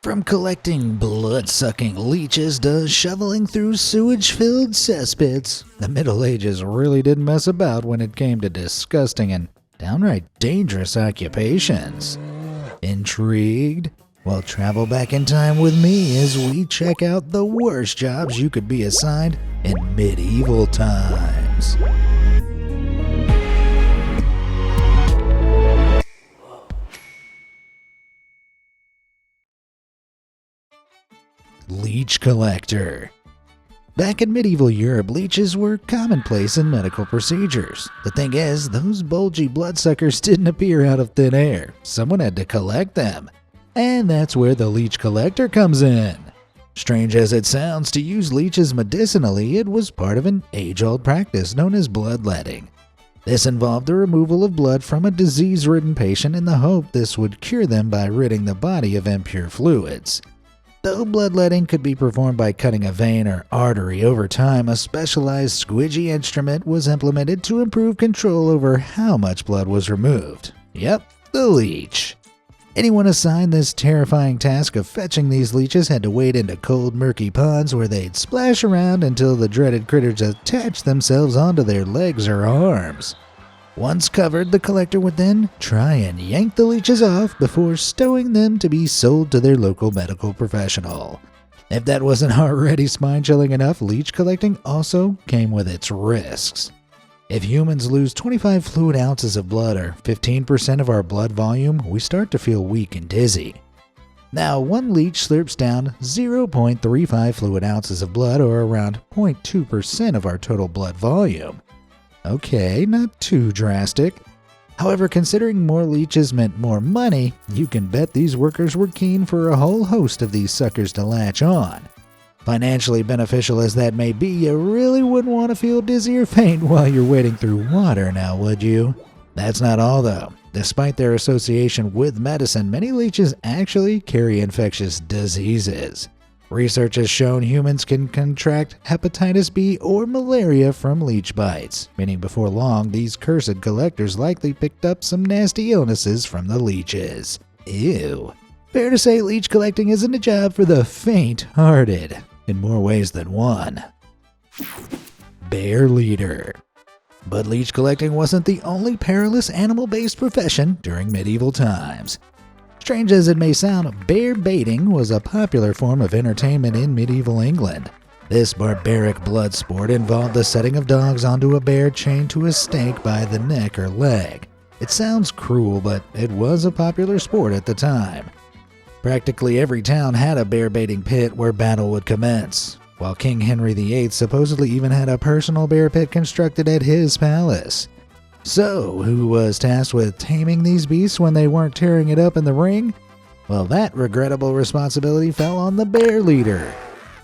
From collecting blood-sucking leeches to shoveling through sewage-filled cesspits, the Middle Ages really didn't mess about when it came to disgusting and downright dangerous occupations. Intrigued? Well, travel back in time with me as we check out the worst jobs you could be assigned in medieval times. Leech collector. Back in medieval Europe, leeches were commonplace in medical procedures. The thing is, those bulgy bloodsuckers didn't appear out of thin air. Someone had to collect them. And that's where the leech collector comes in. Strange as it sounds, to use leeches medicinally, it was part of an age-old practice known as bloodletting. This involved the removal of blood from a disease-ridden patient in the hope this would cure them by ridding the body of impure fluids. Though bloodletting could be performed by cutting a vein or artery, over time a specialized squidgy instrument was implemented to improve control over how much blood was removed. Yep, the leech. Anyone assigned this terrifying task of fetching these leeches had to wade into cold, murky ponds where they'd splash around until the dreaded critters attached themselves onto their legs or arms. Once covered, the collector would then try and yank the leeches off before stowing them to be sold to their local medical professional. If that wasn't already spine-chilling enough, leech collecting also came with its risks. If humans lose 25 fluid ounces of blood, or 15% of our blood volume, we start to feel weak and dizzy. Now, one leech slurps down 0.35 fluid ounces of blood, or around 0.2% of our total blood volume. Okay, not too drastic. However, considering more leeches meant more money, you can bet these workers were keen for a whole host of these suckers to latch on. Financially beneficial as that may be, you really wouldn't want to feel dizzy or faint while you're wading through water now, would you? That's not all though. Despite their association with medicine, many leeches actually carry infectious diseases. Research has shown humans can contract hepatitis B or malaria from leech bites, meaning before long these cursed collectors likely picked up some nasty illnesses from the leeches. Ew. Fair to say leech collecting isn't a job for the faint-hearted, in more ways than one. Bear leader. But leech collecting wasn't the only perilous animal-based profession during medieval times. Strange as it may sound, bear baiting was a popular form of entertainment in medieval England. This barbaric blood sport involved the setting of dogs onto a bear chained to a stake by the neck or leg. It sounds cruel, but it was a popular sport at the time. Practically every town had a bear baiting pit where battle would commence, while King Henry VIII supposedly even had a personal bear pit constructed at his palace. So, who was tasked with taming these beasts when they weren't tearing it up in the ring? Well, that regrettable responsibility fell on the bear leader.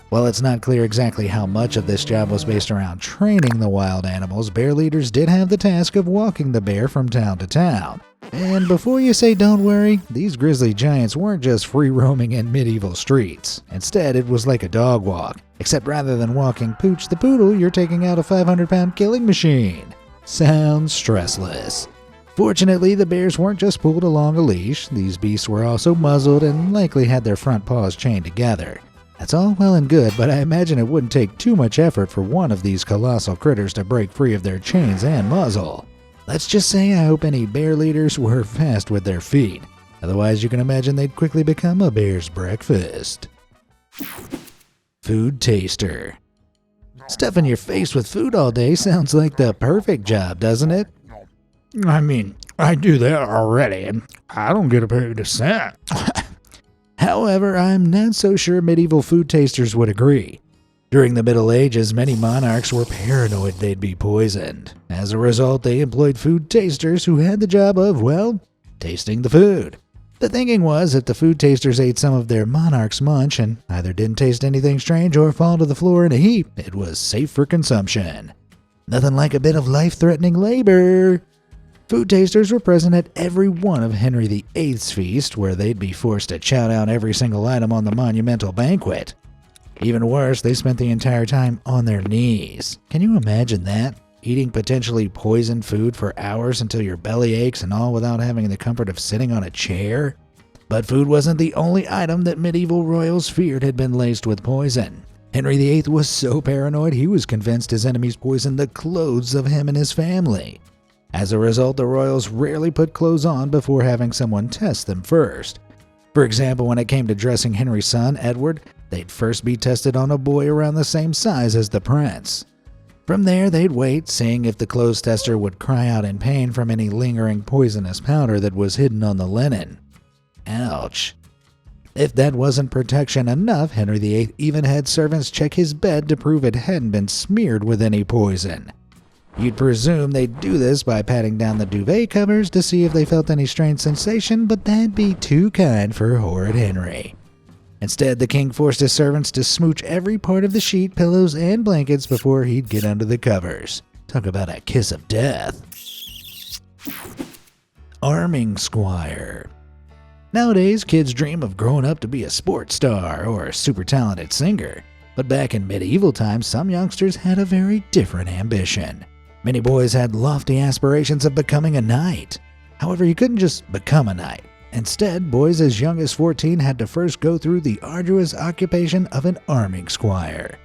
While it's not clear exactly how much of this job was based around training the wild animals, bear leaders did have the task of walking the bear from town to town. And before you say don't worry, these grizzly giants weren't just free roaming in medieval streets. Instead, it was like a dog walk, except rather than walking Pooch the Poodle, you're taking out a 500-pound killing machine. Sounds stressless. Fortunately, the bears weren't just pulled along a leash. These beasts were also muzzled and likely had their front paws chained together. That's all well and good, but I imagine it wouldn't take too much effort for one of these colossal critters to break free of their chains and muzzle. Let's just say I hope any bear leaders were fast with their feet. Otherwise, you can imagine they'd quickly become a bear's breakfast. Food taster. Stuffing your face with food all day sounds like the perfect job, doesn't it? I mean, I do that already, and I don't get paid a cent. However, I'm not so sure medieval food tasters would agree. During the Middle Ages, many monarchs were paranoid they'd be poisoned. As a result, they employed food tasters who had the job of, well, tasting the food. The thinking was if the food tasters ate some of their monarch's munch and either didn't taste anything strange or fall to the floor in a heap, it was safe for consumption. Nothing like a bit of life-threatening labor. Food tasters were present at every one of Henry VIII's feasts, where they'd be forced to chow down every single item on the monumental banquet. Even worse, they spent the entire time on their knees. Can you imagine that? Eating potentially poisoned food for hours until your belly aches and all without having the comfort of sitting on a chair? But food wasn't the only item that medieval royals feared had been laced with poison. Henry VIII was so paranoid he was convinced his enemies poisoned the clothes of him and his family. As a result, the royals rarely put clothes on before having someone test them first. For example, when it came to dressing Henry's son, Edward, they'd first be tested on a boy around the same size as the prince. From there, they'd wait, seeing if the clothes tester would cry out in pain from any lingering poisonous powder that was hidden on the linen. Ouch. If that wasn't protection enough, Henry VIII even had servants check his bed to prove it hadn't been smeared with any poison. You'd presume they'd do this by patting down the duvet covers to see if they felt any strange sensation, but that'd be too kind for horrid Henry. Instead, the king forced his servants to smooch every part of the sheet, pillows, and blankets before he'd get under the covers. Talk about a kiss of death. Arming squire. Nowadays, kids dream of growing up to be a sports star or a super talented singer. But back in medieval times, some youngsters had a very different ambition. Many boys had lofty aspirations of becoming a knight. However, you couldn't just become a knight. Instead, boys as young as 14 had to first go through the arduous occupation of an arming squire.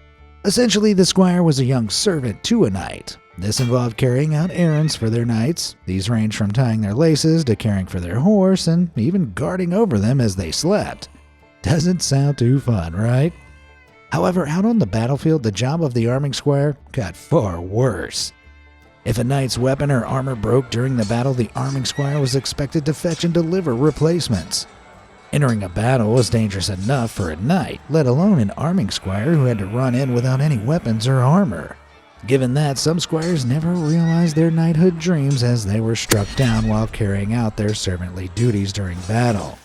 Essentially, the squire was a young servant to a knight. This involved carrying out errands for their knights. These ranged from tying their laces to caring for their horse and even guarding over them as they slept. Doesn't sound too fun, right? However, out on the battlefield, the job of the arming squire got far worse. If a knight's weapon or armor broke during the battle, the arming squire was expected to fetch and deliver replacements. Entering a battle was dangerous enough for a knight, let alone an arming squire who had to run in without any weapons or armor. Given that, some squires never realized their knighthood dreams as they were struck down while carrying out their servantly duties during battle.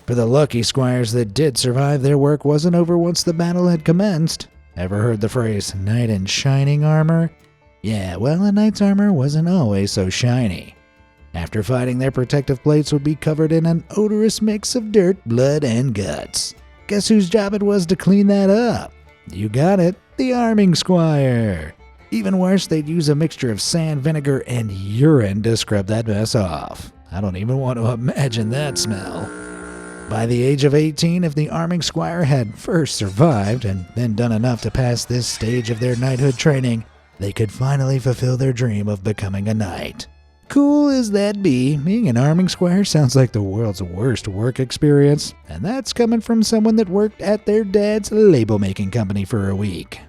For the lucky squires that did survive, their work wasn't over once the battle had commenced. Ever heard the phrase, knight in shining armor? Yeah, well, a knight's armor wasn't always so shiny. After fighting, their protective plates would be covered in an odorous mix of dirt, blood, and guts. Guess whose job it was to clean that up? You got it, the arming squire. Even worse, they'd use a mixture of sand, vinegar, and urine to scrub that mess off. I don't even want to imagine that smell. By the age of 18, if the arming squire had first survived and then done enough to pass this stage of their knighthood training, they could finally fulfill their dream of becoming a knight. Cool as that be, being an arming squire sounds like the world's worst work experience, and that's coming from someone that worked at their dad's label-making company for a week.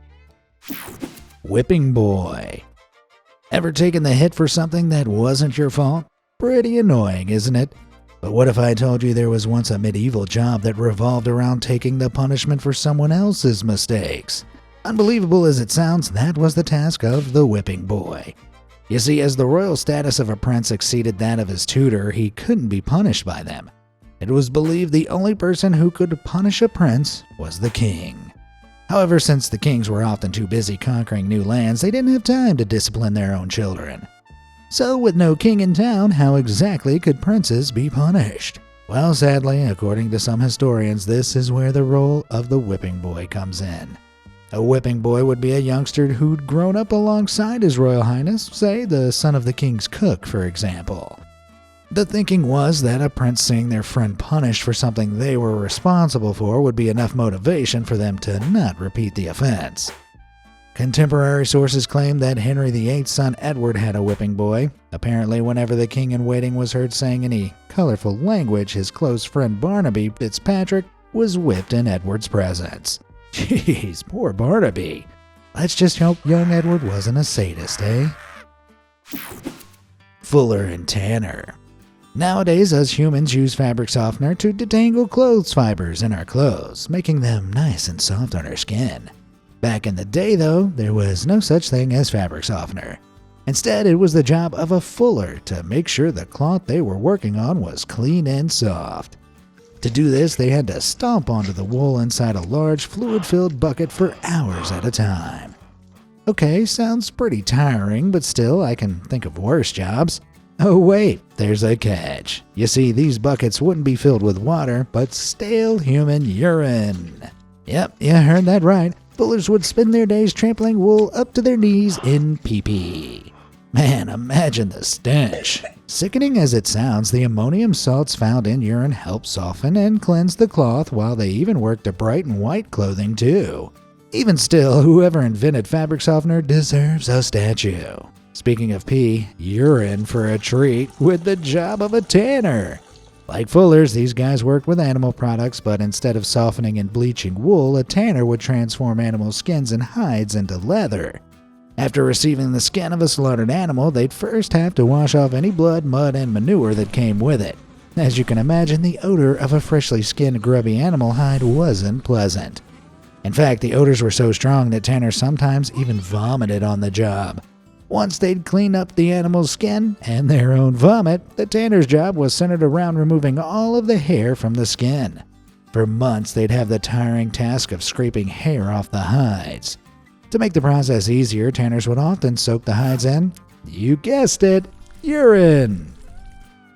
Whipping boy. Ever taken the hit for something that wasn't your fault? Pretty annoying, isn't it? But what if I told you there was once a medieval job that revolved around taking the punishment for someone else's mistakes? Unbelievable as it sounds, that was the task of the whipping boy. You see, as the royal status of a prince exceeded that of his tutor, he couldn't be punished by them. It was believed the only person who could punish a prince was the king. However, since the kings were often too busy conquering new lands, they didn't have time to discipline their own children. So, with no king in town, how exactly could princes be punished? Well, sadly, according to some historians, this is where the role of the whipping boy comes in. A whipping boy would be a youngster who'd grown up alongside His Royal Highness, say the son of the king's cook, for example. The thinking was that a prince seeing their friend punished for something they were responsible for would be enough motivation for them to not repeat the offense. Contemporary sources claim that Henry VIII's son Edward had a whipping boy. Apparently, whenever the king-in-waiting was heard saying any colorful language, his close friend Barnaby Fitzpatrick was whipped in Edward's presence. Jeez, poor Barnaby. Let's just hope young Edward wasn't a sadist, eh? Fuller and tanner. Nowadays, us humans use fabric softener to detangle clothes fibers in our clothes, making them nice and soft on our skin. Back in the day, though, there was no such thing as fabric softener. Instead, it was the job of a fuller to make sure the cloth they were working on was clean and soft. To do this, they had to stomp onto the wool inside a large fluid-filled bucket for hours at a time. Okay, sounds pretty tiring, but still, I can think of worse jobs. Oh wait, there's a catch. You see, these buckets wouldn't be filled with water, but stale human urine. Yep, you heard that right. Fullers would spend their days trampling wool up to their knees in pee-pee. Man, imagine the stench. Sickening as it sounds, the ammonium salts found in urine help soften and cleanse the cloth, while they even work to brighten white clothing too. Even still, whoever invented fabric softener deserves a statue. Speaking of pee, you're in for a treat with the job of a tanner. Like fullers, these guys worked with animal products, but instead of softening and bleaching wool, a tanner would transform animal skins and hides into leather. After receiving the skin of a slaughtered animal, they'd first have to wash off any blood, mud, and manure that came with it. As you can imagine, the odor of a freshly skinned grubby animal hide wasn't pleasant. In fact, the odors were so strong that tanners sometimes even vomited on the job. Once they'd clean up the animal's skin and their own vomit, the tanner's job was centered around removing all of the hair from the skin. For months, they'd have the tiring task of scraping hair off the hides. To make the process easier, tanners would often soak the hides in, you guessed it, urine.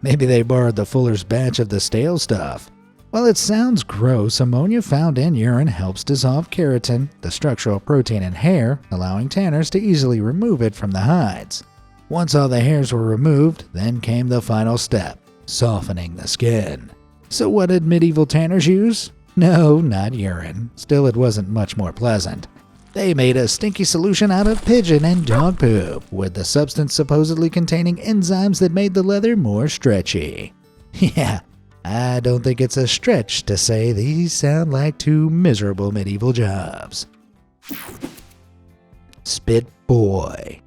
Maybe they borrowed the fuller's batch of the stale stuff. While it sounds gross, ammonia found in urine helps dissolve keratin, the structural protein in hair, allowing tanners to easily remove it from the hides. Once all the hairs were removed, then came the final step, softening the skin. So what did medieval tanners use? No, not urine. Still, it wasn't much more pleasant. They made a stinky solution out of pigeon and dog poop, with the substance supposedly containing enzymes that made the leather more stretchy. Yeah, I don't think it's a stretch to say these sound like two miserable medieval jobs. Spit Boy.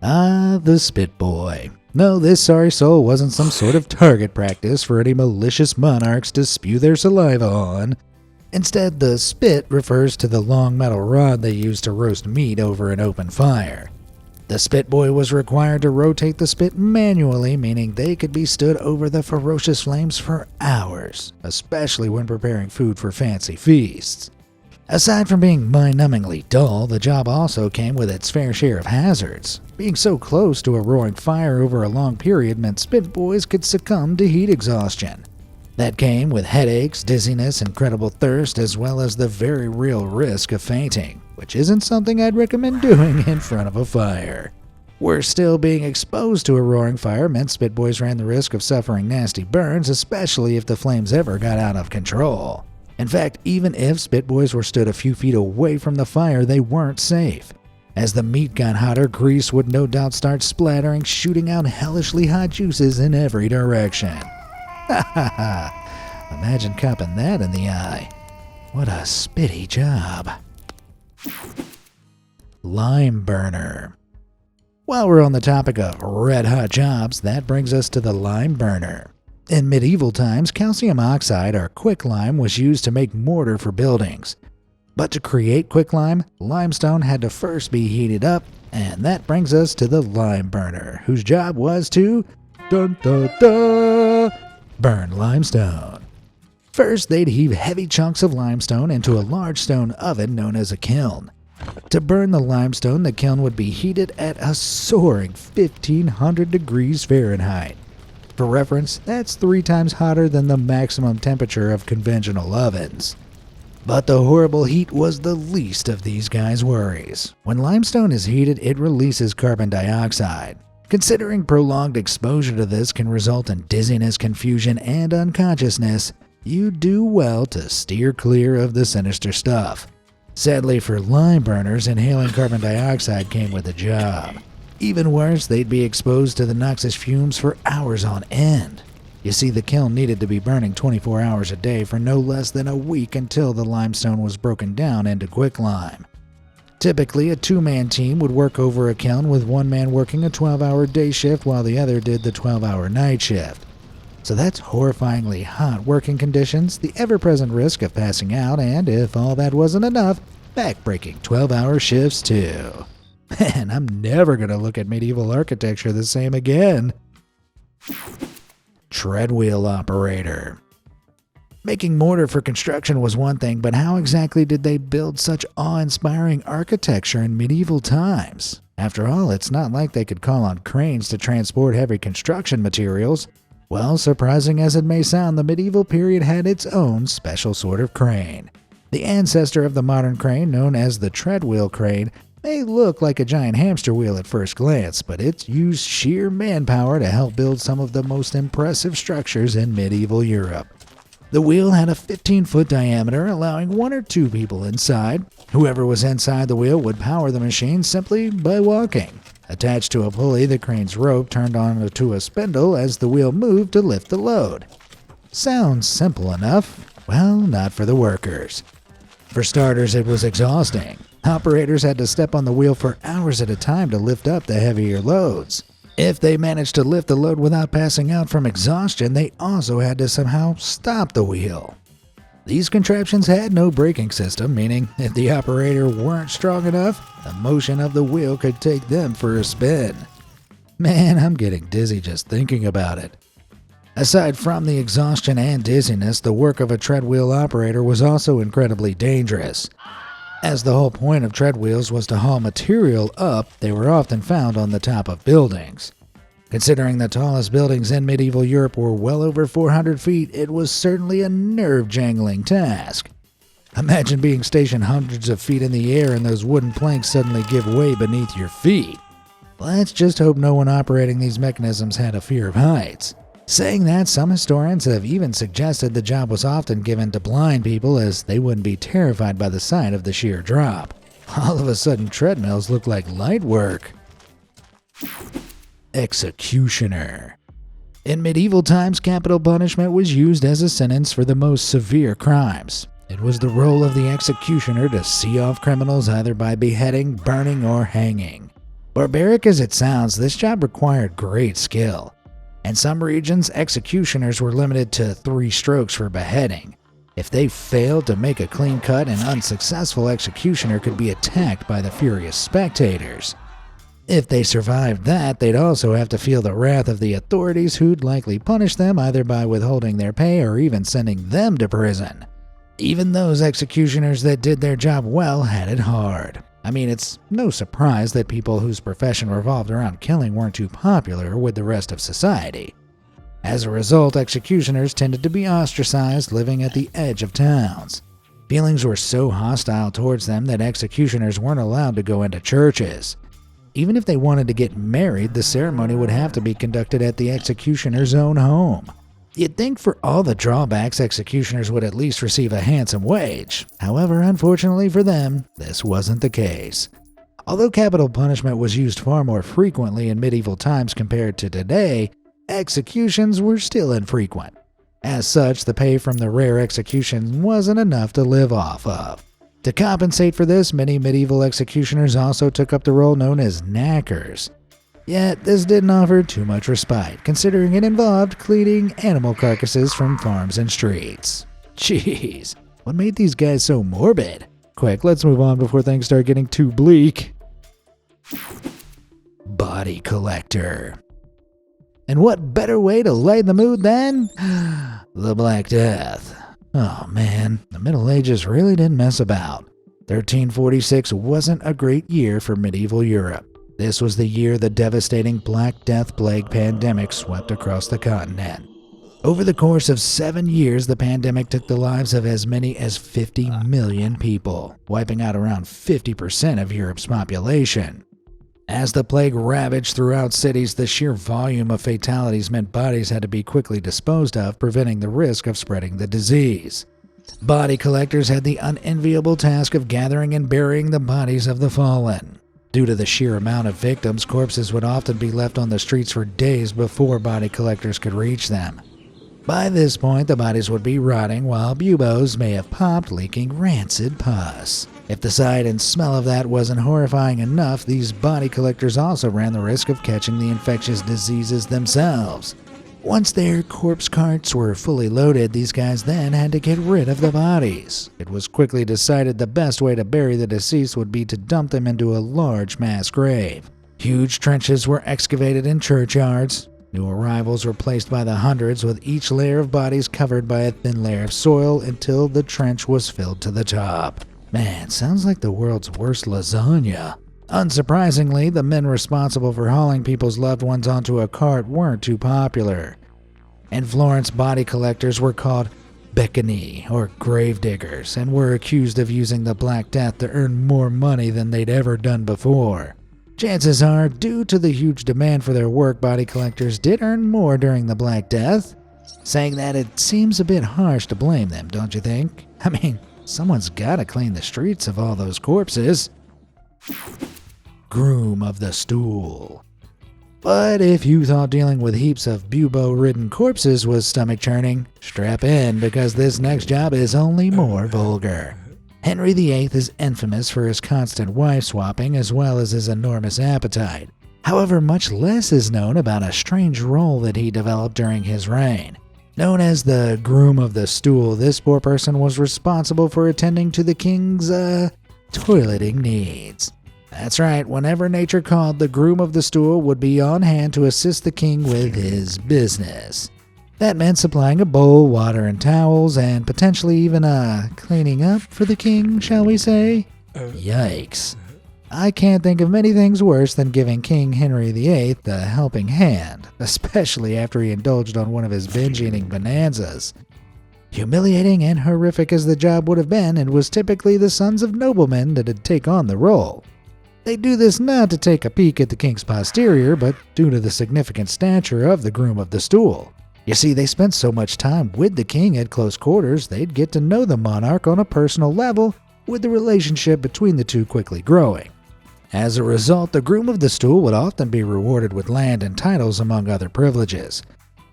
Ah, the Spit Boy. No, this sorry soul wasn't some sort of target practice for any malicious monarchs to spew their saliva on. Instead, the spit refers to the long metal rod they used to roast meat over an open fire. The Spit Boy was required to rotate the spit manually, meaning they could be stood over the ferocious flames for hours, especially when preparing food for fancy feasts. Aside from being mind-numbingly dull, the job also came with its fair share of hazards. Being so close to a roaring fire over a long period meant Spit Boys could succumb to heat exhaustion. That came with headaches, dizziness, incredible thirst, as well as the very real risk of fainting, which isn't something I'd recommend doing in front of a fire. Worse still, being exposed to a roaring fire meant Spit Boys ran the risk of suffering nasty burns, especially if the flames ever got out of control. In fact, even if Spit Boys were stood a few feet away from the fire, they weren't safe. As the meat got hotter, grease would no doubt start splattering, shooting out hellishly hot juices in every direction. Ha ha ha! Imagine copping that in the eye. What a spitty job. Lime burner. While we're on the topic of red-hot jobs, that brings us to the lime burner. In medieval times, calcium oxide, or quicklime, was used to make mortar for buildings. But to create quicklime, limestone had to first be heated up, and that brings us to the lime burner, whose job was to burn limestone. First, they'd heave heavy chunks of limestone into a large stone oven known as a kiln. To burn the limestone, the kiln would be heated at a soaring 1,500 degrees Fahrenheit. For reference, that's 3 times hotter than the maximum temperature of conventional ovens. But the horrible heat was the least of these guys' worries. When limestone is heated, it releases carbon dioxide. Considering prolonged exposure to this can result in dizziness, confusion, and unconsciousness, you do well to steer clear of the sinister stuff. Sadly for lime burners, inhaling carbon dioxide came with the job. Even worse, they'd be exposed to the noxious fumes for hours on end. You see, the kiln needed to be burning 24 hours a day for no less than a week until the limestone was broken down into quicklime. Typically, a 2-man team would work over a kiln, with one man working a 12-hour day shift while the other did the 12-hour night shift. So that's horrifyingly hot working conditions, the ever-present risk of passing out, and if all that wasn't enough, back-breaking 12-hour shifts too. Man, I'm never going to look at medieval architecture the same again. Treadwheel operator. Making mortar for construction was one thing, but how exactly did they build such awe-inspiring architecture in medieval times? After all, it's not like they could call on cranes to transport heavy construction materials. Well, surprising as it may sound, the medieval period had its own special sort of crane. The ancestor of the modern crane, known as the treadwheel crane, may look like a giant hamster wheel at first glance, but it used sheer manpower to help build some of the most impressive structures in medieval Europe. The wheel had a 15-foot diameter, allowing 1 or 2 people inside. Whoever was inside the wheel would power the machine simply by walking. Attached to a pulley, the crane's rope turned onto a spindle as the wheel moved to lift the load. Sounds simple enough. Well, not for the workers. For starters, it was exhausting. Operators had to step on the wheel for hours at a time to lift up the heavier loads. If they managed to lift the load without passing out from exhaustion, they also had to somehow stop the wheel. These contraptions had no braking system, meaning if the operator weren't strong enough, the motion of the wheel could take them for a spin. Man, I'm getting dizzy just thinking about it. Aside from the exhaustion and dizziness, the work of a treadwheel operator was also incredibly dangerous. As the whole point of treadwheels was to haul material up, they were often found on the top of buildings. Considering the tallest buildings in medieval Europe were well over 400 feet, it was certainly a nerve-jangling task. Imagine being stationed hundreds of feet in the air and those wooden planks suddenly give way beneath your feet. Let's just hope no one operating these mechanisms had a fear of heights. Saying that, some historians have even suggested the job was often given to blind people as they wouldn't be terrified by the sight of the sheer drop. All of a sudden, treadmills look like light work. Executioner. In medieval times, capital punishment was used as a sentence for the most severe crimes. It was the role of the executioner to see off criminals either by beheading, burning, or hanging. Barbaric as it sounds, this job required great skill. In some regions, executioners were limited to 3 strokes for beheading. If they failed to make a clean cut, an unsuccessful executioner could be attacked by the furious spectators. If they survived that, they'd also have to feel the wrath of the authorities who'd likely punish them either by withholding their pay or even sending them to prison. Even those executioners that did their job well had it hard. I mean, it's no surprise that people whose profession revolved around killing weren't too popular with the rest of society. As a result, executioners tended to be ostracized, living at the edge of towns. Feelings were so hostile towards them that executioners weren't allowed to go into churches. Even if they wanted to get married, the ceremony would have to be conducted at the executioner's own home. You'd think for all the drawbacks, executioners would at least receive a handsome wage. However, unfortunately for them, this wasn't the case. Although capital punishment was used far more frequently in medieval times compared to today, executions were still infrequent. As such, the pay from the rare execution wasn't enough to live off of. To compensate for this, many medieval executioners also took up the role known as knackers. Yet, this didn't offer too much respite, considering it involved cleaning animal carcasses from farms and streets. Jeez, what made these guys so morbid? Quick, let's move on before things start getting too bleak. Body collector. And what better way to lighten the mood than the Black Death? Oh man, the Middle Ages really didn't mess about. 1346 wasn't a great year for medieval Europe. This was the year the devastating Black Death plague pandemic swept across the continent. Over the course of 7 years, the pandemic took the lives of as many as 50 million people, wiping out around 50% of Europe's population. As the plague ravaged throughout cities, the sheer volume of fatalities meant bodies had to be quickly disposed of, preventing the risk of spreading the disease. Body collectors had the unenviable task of gathering and burying the bodies of the fallen. Due to the sheer amount of victims, corpses would often be left on the streets for days before body collectors could reach them. By this point, the bodies would be rotting, while buboes may have popped, leaking rancid pus. If the sight and smell of that wasn't horrifying enough, these body collectors also ran the risk of catching the infectious diseases themselves. Once their corpse carts were fully loaded, these guys then had to get rid of the bodies. It was quickly decided the best way to bury the deceased would be to dump them into a large mass grave. Huge trenches were excavated in churchyards. New arrivals were placed by the hundreds, with each layer of bodies covered by a thin layer of soil until the trench was filled to the top. Man, sounds like the world's worst lasagna. Unsurprisingly, the men responsible for hauling people's loved ones onto a cart weren't too popular. In Florence, body collectors were called Beckonee, or gravediggers, and were accused of using the Black Death to earn more money than they'd ever done before. Chances are, due to the huge demand for their work, body collectors did earn more during the Black Death. Saying that, it seems a bit harsh to blame them, don't you think? I mean, someone's gotta clean the streets of all those corpses. Groom of the Stool. But if you thought dealing with heaps of bubo-ridden corpses was stomach-churning, strap in, because this next job is only more vulgar. Henry VIII is infamous for his constant wife-swapping as well as his enormous appetite. However, much less is known about a strange role that he developed during his reign. Known as the Groom of the Stool, this poor person was responsible for attending to the king's, toileting needs. That's right, whenever nature called, the Groom of the Stool would be on hand to assist the king with his business. That meant supplying a bowl, water, and towels, and potentially even, cleaning up for the king, shall we say? Yikes. I can't think of many things worse than giving King Henry VIII a helping hand, especially after he indulged on one of his binge-eating bonanzas. Humiliating and horrific as the job would have been, it was typically the sons of noblemen that'd take on the role. They do this not to take a peek at the king's posterior, but due to the significant stature of the Groom of the Stool. You see, they spent so much time with the king at close quarters, they'd get to know the monarch on a personal level, with the relationship between the two quickly growing. As a result, the Groom of the Stool would often be rewarded with land and titles among other privileges.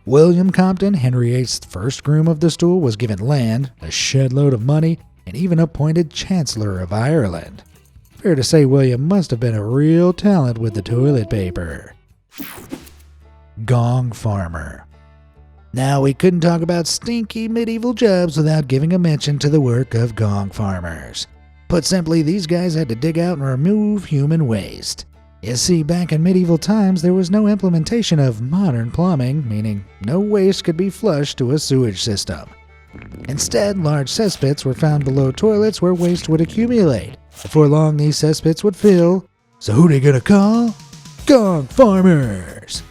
William Compton, Henry VIII's first Groom of the Stool, was given land, a shed load of money, and even appointed Chancellor of Ireland. Fair to say William must have been a real talent with the toilet paper. Gong farmer. Now, we couldn't talk about stinky medieval jobs without giving a mention to the work of gong farmers. Put simply, these guys had to dig out and remove human waste. You see, back in medieval times, there was no implementation of modern plumbing, meaning no waste could be flushed to a sewage system. Instead, large cesspits were found below toilets where waste would accumulate. Before long, these cesspits would fill. So who they gonna call? Gong farmers!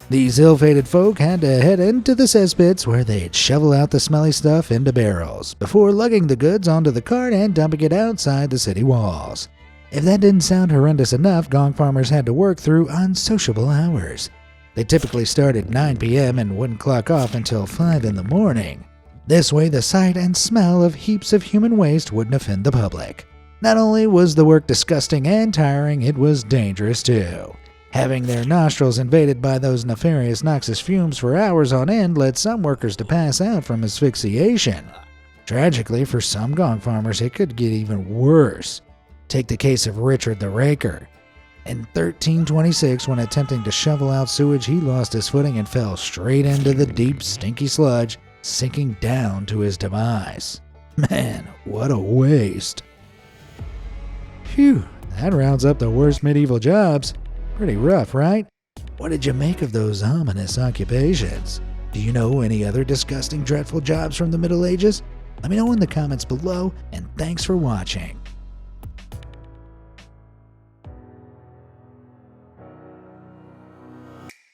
These ill-fated folk had to head into the cesspits where they'd shovel out the smelly stuff into barrels, before lugging the goods onto the cart and dumping it outside the city walls. If that didn't sound horrendous enough, gong farmers had to work through unsociable hours. They typically started at 9 p.m. and wouldn't clock off until 5 in the morning. This way, the sight and smell of heaps of human waste wouldn't offend the public. Not only was the work disgusting and tiring, it was dangerous too. Having their nostrils invaded by those nefarious noxious fumes for hours on end led some workers to pass out from asphyxiation. Tragically, for some gong farmers, it could get even worse. Take the case of Richard the Raker. In 1326, when attempting to shovel out sewage, he lost his footing and fell straight into the deep, stinky sludge, sinking down to his demise. Man, what a waste. Phew, that rounds up the worst medieval jobs. Pretty rough, right? What did you make of those ominous occupations? Do you know any other disgusting, dreadful jobs from the Middle Ages? Let me know in the comments below, and thanks for watching.